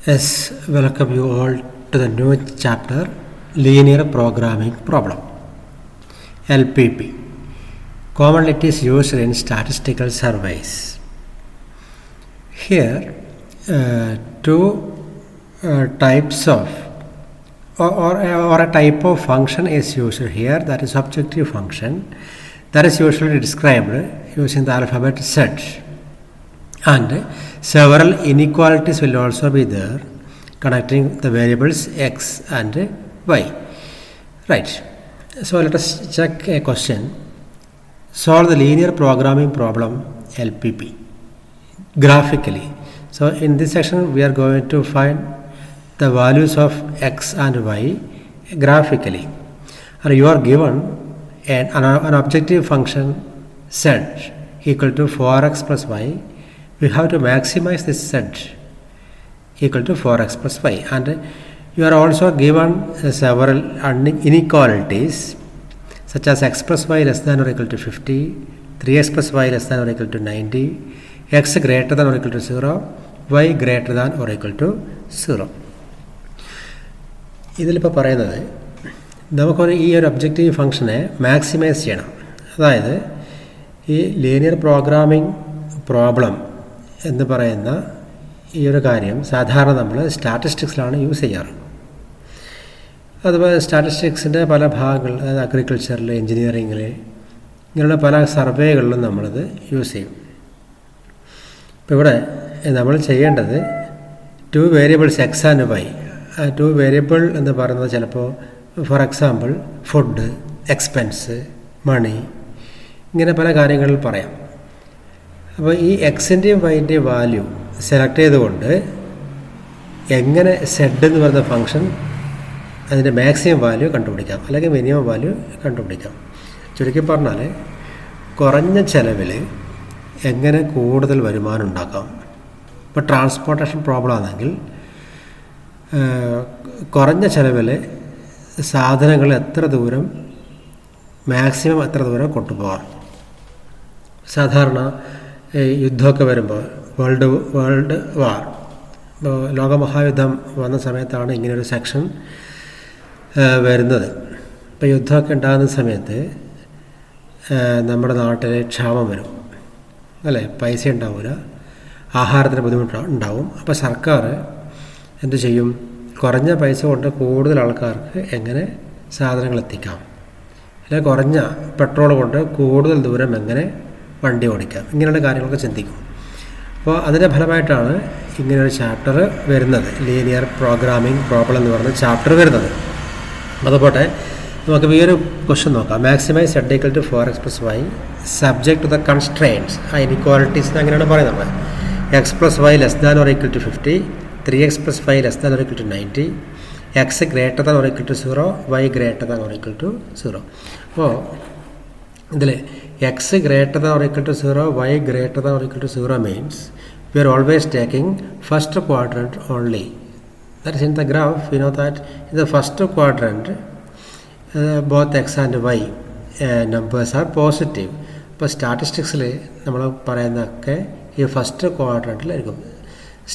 Yes, welcome you all to the new chapter, Linear Programming Problem, LPP. Commonly it is used in statistical surveys. Here, two types of or a type of function is used here, that is objective function, that is usually described using the alphabet Z. And several inequalities will also be there connecting the variables x and y. Right. So let us check a question. Solve the linear programming problem LPP graphically. So in this section we are going to find the values of x and y graphically. And you are given an objective function z equal to 4x plus y. We have to maximize this z equal to 4x plus y, and you are also given several inequalities such as x plus y less than or equal to 50, 3x plus y less than or equal to 90, x greater than or equal to 0, y greater than or equal to 0. ഇതിലിപ്പോൾ പറയുന്നത് നമുക്കൊരു ഈ ഒരു objective ഫംഗ്ഷനെ maximise ചെയ്യണം. അതായത് ഈ linear programming problem എന്ന് പറയുന്ന ഈ ഒരു കാര്യം സാധാരണ നമ്മൾ സ്റ്റാറ്റിസ്റ്റിക്സിലാണ് യൂസ് ചെയ്യാറ്. അതുപോലെ സ്റ്റാറ്റിസ്റ്റിക്സിൻ്റെ പല ഭാഗങ്ങൾ, അതായത് അഗ്രികൾച്ചറിൽ, എൻജിനീയറിങ്ങിൽ, ഇങ്ങനെയുള്ള പല സർവേകളിലും നമ്മളിത് യൂസ് ചെയ്യും. ഇപ്പോൾ ഇവിടെ നമ്മൾ ചെയ്യേണ്ടത് two variables x and y. ആ ടു വേരിയബിൾ എന്ന് പറയുന്നത് ചിലപ്പോൾ for example food, expense, money, ഇങ്ങനെ പല കാര്യങ്ങളിൽ പറയാം. അപ്പോൾ ഈ എക്സിൻ്റെയും വൈൻ്റെയും വാല്യൂ സെലക്ട് ചെയ്തുകൊണ്ട് എങ്ങനെ സെഡ് എന്ന് പറയുന്ന ഫംഗ്ഷൻ അതിൻ്റെ മാക്സിമം വാല്യൂ കണ്ടുപിടിക്കാം, അല്ലെങ്കിൽ മിനിമം വാല്യൂ കണ്ടുപിടിക്കാം. ചുരുക്കി പറഞ്ഞാൽ കുറഞ്ഞ ചിലവിൽ എങ്ങനെ കൂടുതൽ വരുമാനം ഉണ്ടാക്കാം. ഇപ്പോൾ ട്രാൻസ്പോർട്ടേഷൻ പ്രോബ്ലം ആണെങ്കിൽ കുറഞ്ഞ ചിലവിൽ സാധനങ്ങൾ എത്ര ദൂരം മാക്സിമം എത്ര ദൂരം കൊണ്ടുപോകാം. സാധാരണ യുദ്ധമൊക്കെ വരുമ്പോൾ വേൾഡ് വാർ, ഇപ്പോൾ ലോകമഹായുദ്ധം വന്ന സമയത്താണ് ഇങ്ങനൊരു സെക്ഷൻ വരുന്നത്. ഇപ്പോൾ യുദ്ധമൊക്കെ ഉണ്ടാകുന്ന സമയത്ത് നമ്മുടെ നാട്ടിൽ ക്ഷാമം വരും, അല്ലേ? പൈസ ഉണ്ടാവില്ല, ആഹാരത്തിന് ബുദ്ധിമുട്ട് ഉണ്ടാവും. അപ്പോൾ സർക്കാർ എന്ത് ചെയ്യും? കുറഞ്ഞ പൈസ കൊണ്ട് കൂടുതൽ ആൾക്കാർക്ക് എങ്ങനെ സാധനങ്ങൾ എത്തിക്കാം, അല്ലെങ്കിൽ കുറഞ്ഞ പെട്രോൾ കൊണ്ട് കൂടുതൽ ദൂരം എങ്ങനെ വണ്ടി ഓടിക്കാം, ഇങ്ങനെയുള്ള കാര്യങ്ങളൊക്കെ ചിന്തിക്കും. അപ്പോൾ അതിൻ്റെ ഫലമായിട്ടാണ് ഇങ്ങനെയൊരു ചാപ്റ്റർ വരുന്നത്, ലീനിയർ പ്രോഗ്രാമിംഗ് പ്രോബ്ലം എന്ന് പറയുന്ന ചാപ്റ്റർ വരുന്നത്. അതുപോലെ നമുക്ക് ഈ ഒരു ക്വസ്റ്റ്യൻ നോക്കാം. Maximize z equal to 4x plus y subject to the constraints. ആ ഇനിക്വാലിറ്റീസ് അങ്ങനെയാണ് പറയുന്നത്. X plus Y less than or equal to 50, 3x plus Y less than or equal to 90, x greater than or equal to 0, y greater than or equal to 0. അപ്പോൾ ഇതിൽ x greater than or equal to 0, y greater than or equal to 0 means we are always taking first quadrant only. That is, in the graph we know that in the first quadrant both x and y numbers are positive. ഇപ്പോൾ സ്റ്റാറ്റിസ്റ്റിക്സിൽ നമ്മൾ പറയുന്നതൊക്കെ ഈ first ക്വാഡ്രൻറ്റിലായിരിക്കും.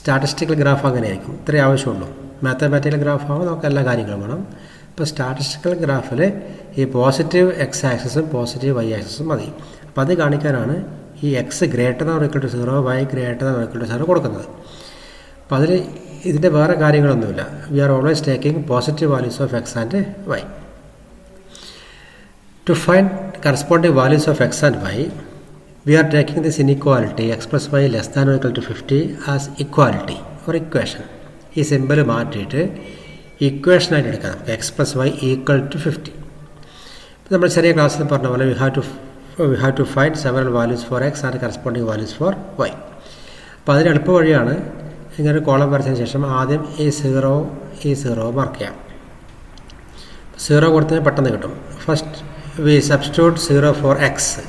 Statistical graph അങ്ങനെ ആയിരിക്കും. ഇത്രയും ആവശ്യമുള്ളൂ. Mathematical graph ആകുമ്പോൾ നമുക്ക് എല്ലാ കാര്യങ്ങളും വേണം. ഇപ്പോൾ സ്റ്റാറ്റിസ്റ്റിക്കൽ ഗ്രാഫിൽ ഈ പോസിറ്റീവ് എക്സ് ആക്സിസും പോസിറ്റീവ് വൈ ആക്സിസും മതി. അപ്പോൾ അത് കാണിക്കാനാണ് ഈ x greater than or equal to 0, y greater than or equal to 0 കൊടുക്കുന്നത്. അപ്പോൾ അതിൽ ഇതിൻ്റെ വേറെ കാര്യങ്ങളൊന്നുമില്ല. We are always taking positive values of x and y. To find corresponding values of x and y we are taking this inequality x plus Y less than or equal to 50 as equality or equation. ഈ simple മാറ്റിയിട്ട് ഇക്വേഷനായിട്ട് എടുക്കാം. X plus Y equal to 50. ഇപ്പോൾ നമ്മൾ ചെറിയ ക്ലാസ്സിൽ പറഞ്ഞ പോലെ we have to find several values for x and corresponding values for y. അപ്പോൾ അതിന് എളുപ്പ വഴിയാണ് ഇങ്ങനെ കോളം വരച്ചതിന് ശേഷം ആദ്യം ഈ സീറോ മാർക്ക് ചെയ്യാം. 0 കൊടുത്തതിന് പെട്ടെന്ന് കിട്ടും. First we substitute 0 for x.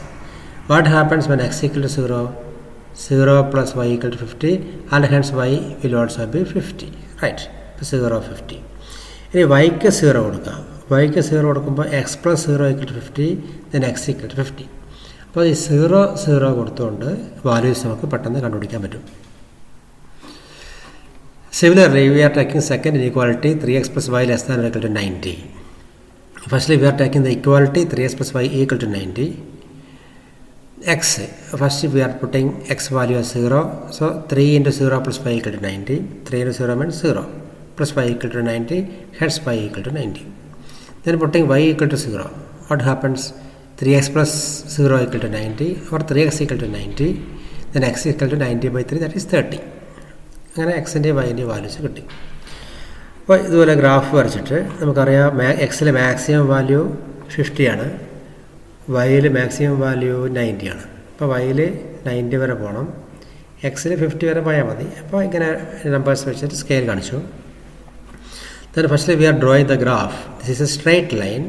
What happens when x equal to 0? 0 plus Y equal to 50 and hence y will also be 50. Right. ഇപ്പോൾ 0, 50. ഇനി വൈക്ക് 0 കൊടുക്കാം. വൈക്ക് 0 കൊടുക്കുമ്പോൾ x plus 0 equal to 50, then X equal to 50. അപ്പോൾ ഈ 0 കൊടുത്തുകൊണ്ട് വാല്യൂസ് നമുക്ക് പെട്ടെന്ന് കണ്ടുപിടിക്കാൻ പറ്റും. Similarly, we are taking second inequality 3x plus y less than or equal to 90. Firstly, we are taking the equality 3x plus y equal to 90. X, first we are putting x value as 0. So 3 into 0 plus y equal to 90. 3 into 0 means 0. Plus y equal to 90, hence y equal to 90. Then putting y equal to 0. What happens? 3x plus 0 equal to 90 or 3x equal to 90. Then x equal to 90 by 3, that is 30. അങ്ങനെ എക്സിൻ്റെ വൈൻ്റെ values കിട്ടി. അപ്പോൾ ഇതുപോലെ graph വരച്ചിട്ട് നമുക്കറിയാം എക്സിലെ maximum value 50 ആണ്, വൈയിൽ maximum value 90 ആണ്. അപ്പോൾ വൈയിൽ 90 വരെ പോകണം, എക്സിൽ 50 വരെ പോയാൽ മതി. അപ്പോൾ ഇങ്ങനെ നമ്പേഴ്സ് വെച്ചിട്ട് സ്കെയിൽ കാണിച്ചു. Then firstly we are drawing the graph. This is a straight line.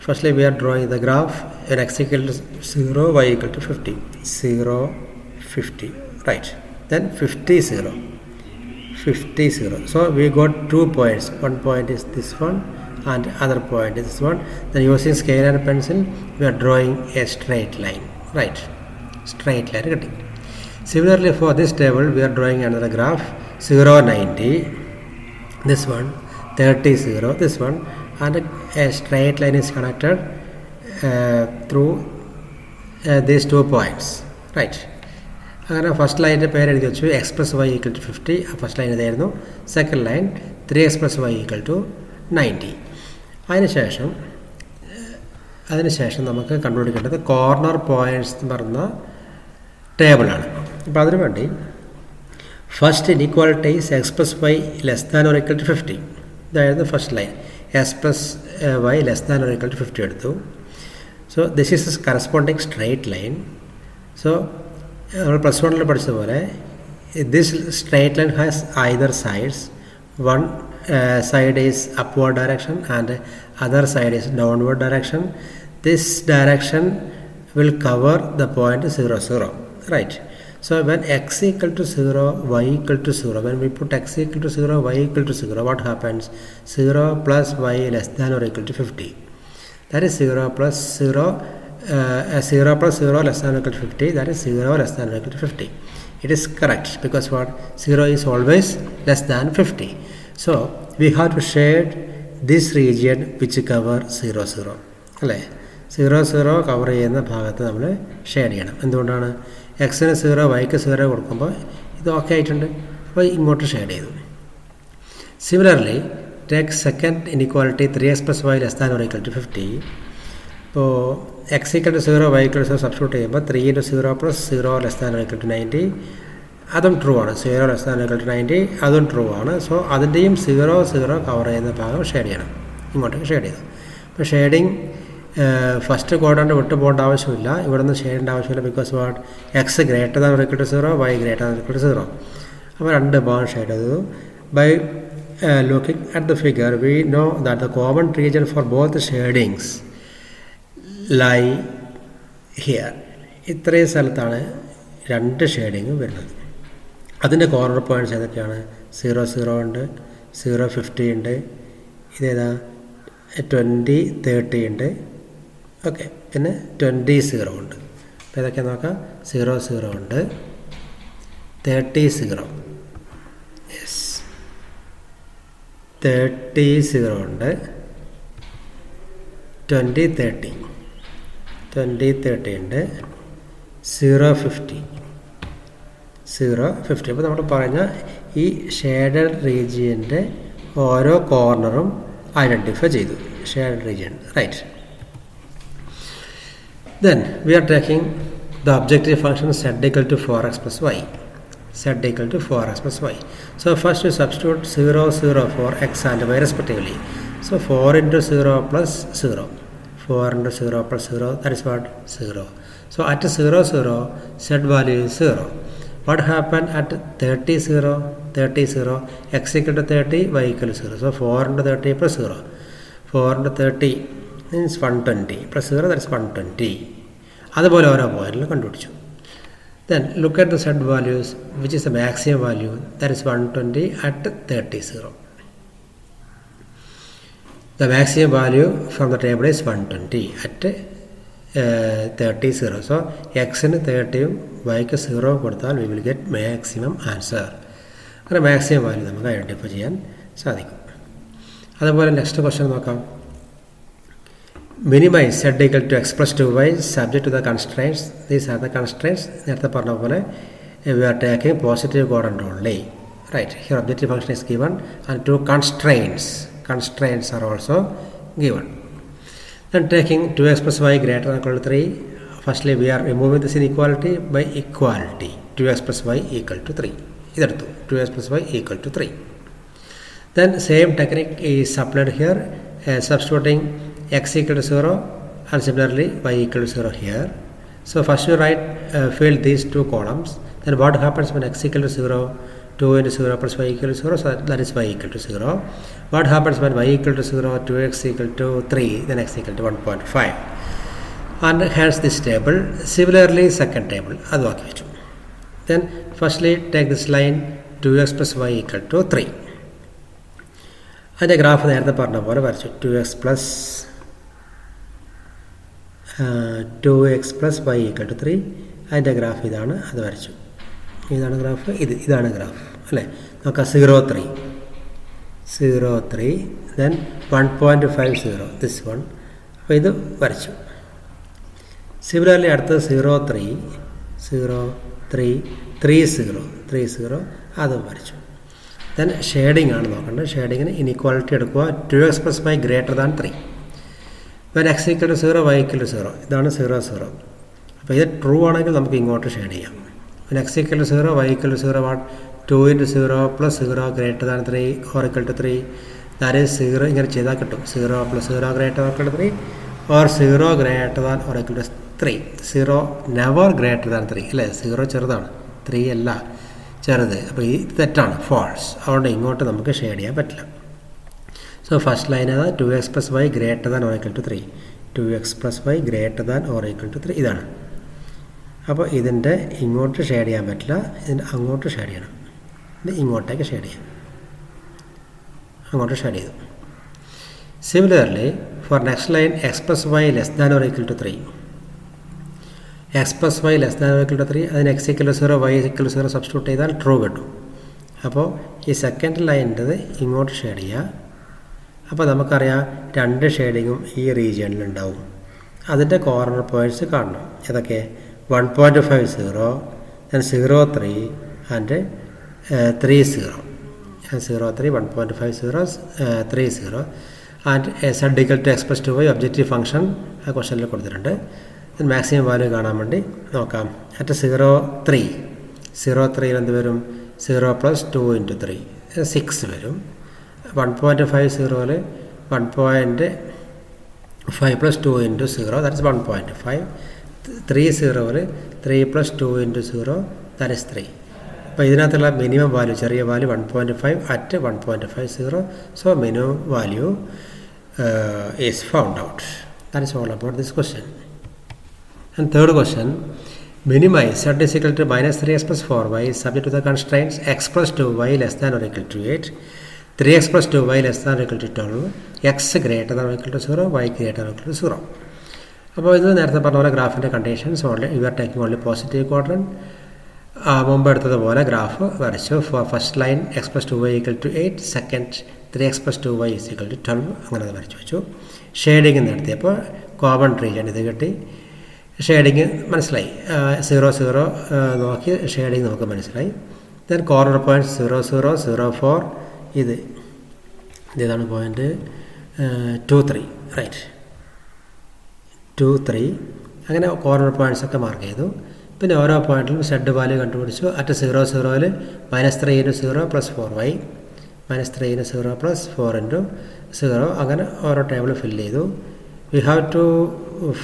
Firstly we are drawing the graph when x equal to 0, y equal to 50. 0, 50. Right. Then 50, 0. 50, 0. So we got 2 points. One point is this one and other point is this one. Then using scale and pencil we are drawing a straight line. Right. Straight line. Similarly for this table we are drawing another graph. 0, 90. This one. 30, 0, this one, and a straight line is connected through these 2 points, right? അങ്ങനെ first ലൈനിൻ്റെ പേര് എഴുതി വെച്ചു, X plus Y equal to 50. First line ഇതായിരുന്നു. Second line 3x plus Y equal to 90. അതിനുശേഷം നമുക്ക് കണ്ടുപിടിക്കേണ്ടത് corner points എന്ന് പറഞ്ഞ ടേബിളാണ്. അപ്പോൾ അതിനു വേണ്ടി first inequality is X plus Y less than or equal to 50. ഇതായിരുന്നു first line. X plus Y less than or equal to 50 എടുത്തു. So this is a corresponding straight line. So നമ്മൾ plus വണ്ണിൽ പഠിച്ചതുപോലെ this straight line has either sides. One side is upward direction and other side is downward direction. This direction will cover the point 0, 0. Right. So when x equal to 0, y equal to 0, when we put x equal to 0, y equal to 0, what happens? 0 plus y less than or equal to 50. That is 0 plus 0, 0 plus 0 less than or equal to 50. That is 0 less than or equal to 50. It is correct because what? 0 is always less than 50. So we have to shade this region which cover 0, 0. അല്ലേ? 0, 0 cover ചെയ്യുന്ന ഭാഗത്ത് നമ്മൾ shade ചെയ്യണം. എന്തുകൊണ്ടാണ്? എക്സിന് 0, വൈക്ക് 0 കൊടുക്കുമ്പോൾ ഇത് ഓക്കെ ആയിട്ടുണ്ട്. അപ്പോൾ ഇങ്ങോട്ട് ഷെയ്ഡ് ചെയ്തു. Similarly take second inequality 3x plus Y less than or equal to 50. ഇപ്പോൾ x equal to 0, y equal to 0 substitute ചെയ്യുമ്പോൾ 3 into 0 plus 0 less than or equal to 90. അതും ട്രൂ ആണ്. 0 less than or equal to 90 അതും true ആണ്. So അതിൻ്റെയും 0, 0 cover ചെയ്യുന്ന ഭാഗം shade ചെയ്യണം. ഇങ്ങോട്ടേക്ക് ഷെയ്ഡ് ചെയ്തു. അപ്പോൾ ഷെയ്ഡിങ് ഫസ്റ്റ് ക്വാഡ്രൻ്റ് വിട്ടു പോകേണ്ട ആവശ്യമില്ല, ഇവിടെ നിന്ന് ചെയ്യേണ്ട ആവശ്യമില്ല. Because what? X greater than or equal to 0, y greater than or equal to 0. അപ്പോൾ രണ്ട് ഭാഗം ഷെയ്ഡ് ചെയ്തു. By looking at the figure we know that the common region for both shadings lie here. ഇത്രയും സ്ഥലത്താണ് രണ്ട് ഷെയ്ഡിങ്ങും വരുന്നത്. അതിൻ്റെ corner points ഏതൊക്കെയാണ്? 0, 0 ഉണ്ട്, 0, 50 ഉണ്ട്, ഇതേതാ 20, 30 ഉണ്ട്. ഓക്കെ, പിന്നെ 20, 0 ഉണ്ട്. അപ്പോൾ ഇതൊക്കെ നോക്കാം. 0, 0 ഉണ്ട്, 30, 0. യെസ്, 30, 0 ഉണ്ട്, 20, 30. 20, 30 ഉണ്ട്, 0, 50. 0, 50. അപ്പോൾ നമ്മൾ പറഞ്ഞ ഈ ഷെയ്ഡഡ് റീജിയൻ്റെ ഓരോ കോർണറും ഐഡൻറ്റിഫൈ ചെയ്തു. Shaded region, right. Then we are taking the objective function z equal to 4x plus y. Z equal to 4x plus y. So first we substitute 0, 0 for x and y respectively. So 4 into 0 plus 0. 4 into 0 plus 0, that is what? 0. So at 0, 0, z value is 0. What happened at 30, 0? 30, 0. X equal to 30, y equal to 0. So 4 into 30 plus 0. 4 into 30 means 120 plus 0, that is 120. അതുപോലെ ഓരോ പോയിന്റിൽ കണ്ടുപിടിച്ചു. Then look at the z values, which is the maximum value, that is 120 at 30, 0. The maximum value from the table is 120 at 30, 0. So x ന് 30 ഉം y ക്ക് 0 കൊടുത്താൽ we will get maximum answer. അങ്ങനെ maximum value നമുക്ക് identify ചെയ്യാൻ സാധിക്കും. അതുപോലെ next question നോക്കാം. Minimize z equal to x plus 2y subject to the constraints. These are the constraints. നേരത്തെ പറഞ്ഞ പോലെ we are taking positive quadrant only. Right, here objective function is given and two constraints are also given. Then taking 2x plus y greater than or equal to 3, firstly we are removing this inequality by equality. 2x plus y equal to 3. ഇതെടുത്തു 2x plus y equal to 3. Then same technique is applied here, substituting x equal to 0 and similarly y equal to 0 here. So first you write fill these two columns. Then what happens when x equal to 0? 2 into 0 plus y equal to 0, so that is y equal to 0. What happens when y equal to 0? 2x equal to 3, then x equal to 1.5. And hence this table. Similarly second table, adu aaki vechu. Then firstly take this line 2x plus y equal to 3. അതിൻ്റെ graph നേരത്തെ പറഞ്ഞ പോലെ വരച്ചു. 2x plus y equal to 3. അതിൻ്റെ graph ഇതാണ്, അത് വരച്ചു. ഇതാണ് ഗ്രാഫ്, ഇതാണ് ഗ്രാഫ് അല്ലേ. നോക്കാം 0.3 then 1.50 this one. അപ്പോൾ ഇത് വരച്ചു. സിമിലർലി അടുത്തത് 0.3 30 അതും വരച്ചു. ദെൻ ഷെയ്ഡിങ് ആണ് നോക്കേണ്ടത്. ഷെയ്ഡിങ്ങിന് ഇനിക്വാളിറ്റി എടുക്കുക. 2x plus y greater than 3. when x equal to 0 y equal to 0, ഇതാണ് 0. അപ്പോൾ ഇത് ട്രൂ ആണെങ്കിൽ നമുക്ക് ഇങ്ങോട്ട് ഷെയ്ഡ് ചെയ്യാം. when x equal to 0 y equal to 0 what? 2 into 0 plus 0 greater than 3 or equal to 3. that is 0 ഇങ്ങനെ ചെയ്താൽ കിട്ടും. 0 plus 0 greater than or equal to 3 or 0 greater than or equal to 3. 0 never greater than 3 അല്ലേ. 0 ചെറുതാണ്, 3 അല്ല ചെറുത്. അപ്പോൾ ഈ തെറ്റാണ്, ഫോൾസ്. അതുകൊണ്ട് ഇങ്ങോട്ട് നമുക്ക് ഷെയ്ഡ് ചെയ്യാൻ പറ്റില്ല. സോ ഫസ്റ്റ് ലൈൻ ഏതാ? 2x plus y greater than or equal to 3. 2x plus y greater than or equal to 3 ഇതാണ്. അപ്പോൾ ഇതിൻ്റെ ഇങ്ങോട്ട് ഷെയ്ഡ് ചെയ്യാൻ പറ്റില്ല, ഇതിൻ്റെ അങ്ങോട്ട് ഷെയ്ഡ് ചെയ്യണം. ഇത് ഇങ്ങോട്ടേക്ക് ഷെയ്ഡ് ചെയ്യാം, അങ്ങോട്ട് ഷെയ്ഡ് ചെയ്തു. Similarly for next line x plus y less than or equal to 3. x plus y less than or equal to 3, അതിന് x equal to 0 y equal to 0 substitute ചെയ്താൽ ട്രൂ കിട്ടും. അപ്പോൾ ഈ സെക്കൻഡ് ലൈനിൻ്റെത് ഇങ്ങോട്ട് shade ചെയ്യുക. അപ്പോൾ നമുക്കറിയാം രണ്ട് ഷെയ്ഡിങ്ങും ഈ റീജിയണിലുണ്ടാവും. അതിൻ്റെ കോർണർ പോയിൻറ്റ്സ് കാണണം. ഏതൊക്കെ? 1.50 then 0.3 and 30. 0.3 1.50 30 and z equal to x plus 2y objective function ആ ക്വസ്റ്റനിൽ കൊടുത്തിട്ടുണ്ട്. മാക്സിമം വാല്യൂ കാണാൻ വേണ്ടി നോക്കാം. അറ്റ് 0.3 എന്ത് വരും? 0 plus 2 into 3 6 വരും. 1.50 1.5 plus 2 into 0 that is 1.5. 30 3 plus 2 into 0 that is 3. അപ്പോൾ ഇതിനകത്തുള്ള മിനിമം വാല്യൂ, ചെറിയ value 1.5 at 1.50. So minimum value is found out. That is all about this question. And third question, minimize z is equal to minus 3x plus 4y is subject to the constraints x plus 2y less than or equal to 8, 3x plus 2y less than or equal to 12, x greater than or equal to 0, y greater than or equal to 0. അപ്പോൾ ഇത് നേരത്തെ പറഞ്ഞ പോലെ ഗ്രാഫിൻ്റെ conditions only you are taking only positive quadrant. മുമ്പ് എടുത്തതുപോലെ graph വരച്ചു. First line x plus 2y equal to 8, second 3x plus 2y is equal to 12, അങ്ങനെ വരച്ചു വെച്ചു. ഷെയ്ഡിങ് നടത്തിയപ്പോൾ കോമൺ റീജിയൻ ഇത് കിട്ടി. ഷെയ്ഡിങ് മനസ്സിലായി. 0 നോക്കി ഷെയ്ഡിങ് നമുക്ക് മനസ്സിലായി. ദെൻ കോർണർ പോയിൻറ്റ് 0 0 0 4 ഇതാണ് പോയിൻറ്റ് 2 3 റൈറ്റ് 2 3 അങ്ങനെ കോർണർ പോയിൻറ്റ്സ് ഒക്കെ മാർക്ക് ചെയ്തു. പിന്നെ ഓരോ പോയിൻറ്റിലും സെഡ് വാല്യൂ കണ്ടുപിടിച്ചു. At 0 0 -3 into 0 plus 4y -3 into 0 plus 4 into 0 അങ്ങനെ ഓരോ ടേബിൾ ഫിൽ ചെയ്തു. We have to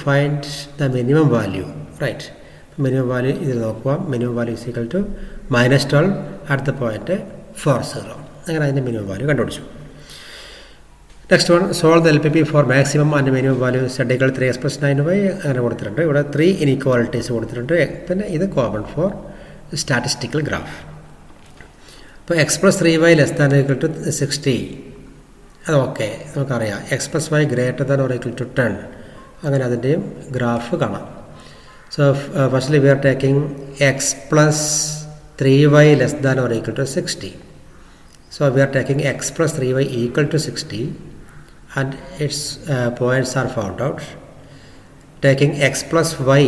find the minimum value right. Minimum value ഇതിൽ നോക്കുക. Minimum value is equal to -12 അടുത്ത പോയിൻറ്റ് 40. അങ്ങനെ അതിൻ്റെ മിനിമം വാല്യൂ കണ്ടുപിടിച്ചു. Next one, solve the LPP for maximum and minimum value z equal 3x plus 9y അങ്ങനെ കൊടുത്തിട്ടുണ്ട്. ഇവിടെ 3 ഇനീക്വാളിറ്റീസ് കൊടുത്തിട്ടുണ്ട്. പിന്നെ ഇത് കോമൺ ഫോർ സ്റ്റാറ്റിസ്റ്റിക്കൽ ഗ്രാഫ്. അപ്പോൾ x plus 3y less than or equal to 60 അത് ഓക്കെ നമുക്കറിയാം. x plus y greater than or equal to 10 അങ്ങനെ അതിൻ്റെയും ഗ്രാഫ് കാണാം. So firstly we are taking x plus 3y less than or equal to 60. So we are taking x plus 3y equal to 60 and its points are found out. Taking x plus y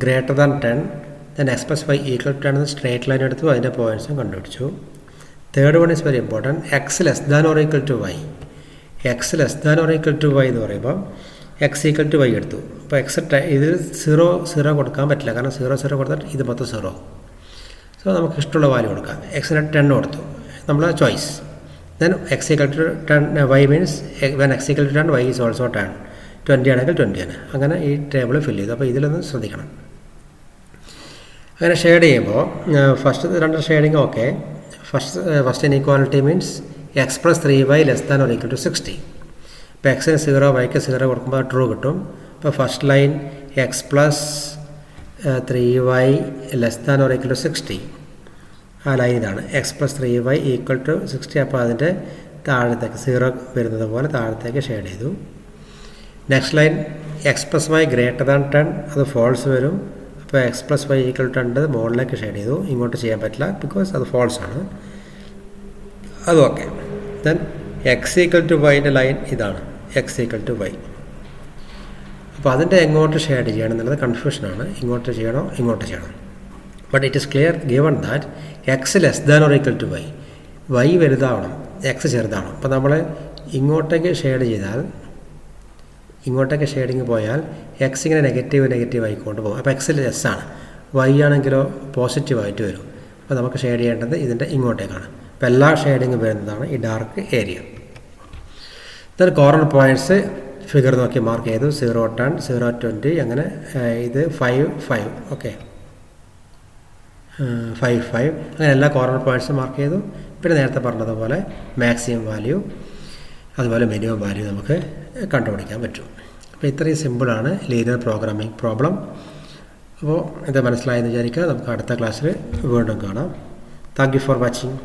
greater than 10, then x plus y equal to 10 straight line എടുത്തു, അതിൻ്റെ പോയിൻറ്റ്സും കണ്ടുപിടിച്ചു. Third one is very important. X less than or equal to y. X less than or equal to y എന്ന് പറയുമ്പോൾ X equal to Y എടുത്തു. അപ്പോൾ X ഇതിൽ 0 കൊടുക്കാൻ പറ്റില്ല, കാരണം 0 കൊടുത്താൽ ഇത് മൊത്തം 0. സോ നമുക്ക് ഇഷ്ടമുള്ള വാല്യൂ കൊടുക്കാം. എക്സിന് 10 കൊടുത്തു, നമ്മളെ choice. Then X equal to 10 y means when x equal to 10 y is also 10. 20 ആണെങ്കിൽ 20 ആണ്. അങ്ങനെ ഈ ടേബിൾ ഫില്ല് ചെയ്തു. അപ്പോൾ ഇതിലൊന്ന് ശ്രദ്ധിക്കണം. അങ്ങനെ ഷെയ്ഡ് ചെയ്യുമ്പോൾ first 2 shading okay. First inequality means x plus 3y less than or equal to 60. ഇപ്പോൾ എക്സിന് 0 വൈക്ക് 0 കൊടുക്കുമ്പോൾ ട്രൂ കിട്ടും. ഇപ്പോൾ first line x plus 3y less than or equal to 60. ആ ലൈൻ ഇതാണ്, X plus 3y equal to 60. അപ്പോൾ അതിൻ്റെ താഴത്തേക്ക് 0 വരുന്നത് പോലെ താഴത്തേക്ക് ഷെയ്ഡ് ചെയ്തു. Next line x plus y greater than 10, അത് ഫോൾസ് വരും. അപ്പോൾ x plus Y equal to 10 മുകളിലേക്ക് ഷെയ്ഡ് ചെയ്തു. ഇങ്ങോട്ട് ചെയ്യാൻ പറ്റില്ല, ബിക്കോസ് അത് ഫോൾസ് ആണ്. അത് okay. Then X equal to വൈൻ്റെ ലൈൻ ഇതാണ്, എക്സ് ഈക്വൽ ടു വൈ. അപ്പോൾ അതിൻ്റെ എങ്ങോട്ട് ഷെയ്ഡ് ചെയ്യണം എന്നുള്ളത് കൺഫ്യൂഷനാണ്. ഇങ്ങോട്ട് ചെയ്യണോ ഇങ്ങോട്ട് ചെയ്യണം. But it is clear given that X less than or equal to Y. Y വലുതാവണം, എക്സ് ചെറുതാവണം. അപ്പോൾ നമ്മൾ ഇങ്ങോട്ടേക്ക് ഷെയ്ഡ് ചെയ്താൽ, ഇങ്ങോട്ടേക്ക് ഷെയ്ഡിങ് പോയാൽ എക്സ് ഇങ്ങനെ നെഗറ്റീവ് ആയിക്കൊണ്ട് പോകും. അപ്പോൾ എക്സിൽ ലെസ് ആണ്, വൈ ആണെങ്കിലോ പോസിറ്റീവായിട്ട് വരും. അപ്പോൾ നമുക്ക് ഷെയ്ഡ് ചെയ്യേണ്ടത് ഇതിൻ്റെ ഇങ്ങോട്ടേക്കാണ്. അപ്പോൾ എല്ലാ ഷെയ്ഡിങ്ങും വരുന്നതാണ് ഈ dark area. Then corner points figure നോക്കി മാർക്ക് ചെയ്തു. 0, 10, 0, 20, അങ്ങനെ ഇത് 5, 5 ഓക്കെ, 5, 5 അങ്ങനെ എല്ലാ കോർണർ പോയിൻറ്റ്സും മാർക്ക് ചെയ്തു. പിന്നെ നേരത്തെ പറഞ്ഞതുപോലെ മാക്സിമം വാല്യൂ അതുപോലെ മിനിമം വാല്യൂ നമുക്ക് കണ്ടുപിടിക്കാൻ പറ്റും. അപ്പോൾ ഇത്രയും സിമ്പിളാണ് ലീനിയർ പ്രോഗ്രാമിംഗ് പ്രോബ്ലം. അപ്പോൾ ഇത് മനസ്സിലായെന്ന് വിചാരിക്കുക. നമുക്ക് അടുത്ത ക്ലാസ്സിൽ വീണ്ടും കാണാം. Thank you for watching.